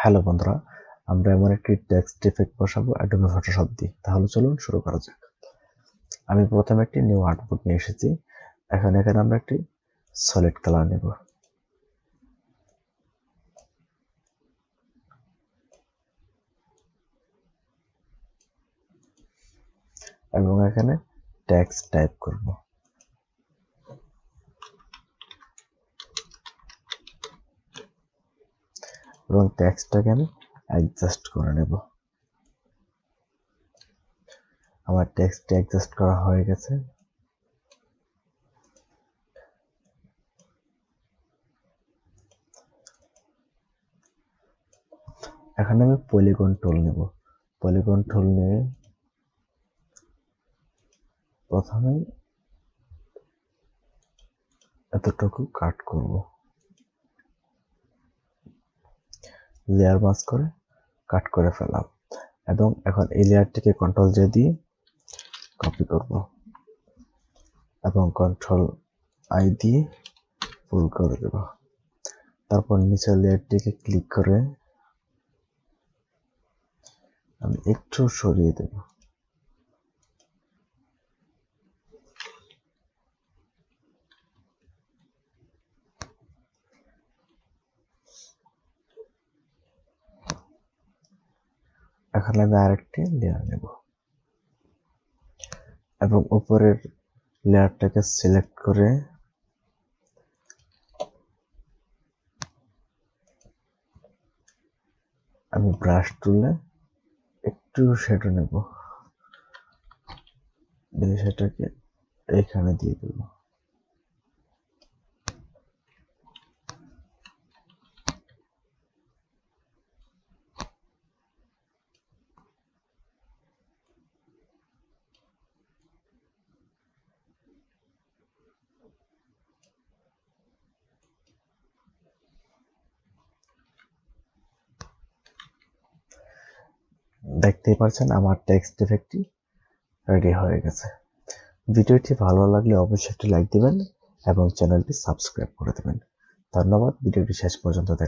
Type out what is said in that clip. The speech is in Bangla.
হ্যালো বন্ধুরা, আমরা এমন একটি টেক্সট ইফেক্ট বসাবো অ্যাডোবি ফটোশপ দিয়ে। তাহলে চলুন শুরু করা যাক। আমি প্রথমে একটি নিউ আউটপুট নিয়ে এসেছি। এখানে আমরা একটি সলিড কালার নেব। এবং এখানে টেক্সট টাইপ করব। এবং টেক্সটটাকে আমি অ্যাডজাস্ট করে নেব। আমার টেক্সট অ্যাডজাস্ট করা হয়ে গেছে। এখানে আমি পলিগন টুল নেব। পলিগন টুল নিয়ে প্রথমে এতটুকু কাট করব। লেয়ার মাস্ক করে কাট করে ফেলাম। এবং এখন এই লেয়ারটিকে কন্ট্রোল জে দিয়ে কপি করব এবং কন্ট্রোল আই দিয়ে পুল করে দেব। তারপর নিচের লেয়ারটিকে ক্লিক করে আমি একটু সরিয়ে দেব। এখন আমি আরেকটি লেয়ার নেব এবং উপরের লেয়ারটাকে সিলেক্ট করে আমি ব্রাশ টুলে একটু শ্যাডো নেব, সেটাকে এখানে দিয়ে দেব। দেখতেই পাচ্ছেন আমার টেক্সট ইফেক্টটি রেডি হয়ে গেছে। ভিডিওটি ভালো লাগলে অবশ্যই একটি লাইক দিবেন এবং চ্যানেলটি সাবস্ক্রাইব করে দেবেন। ধন্যবাদ ভিডিওটি শেষ পর্যন্ত দেখার জন্য।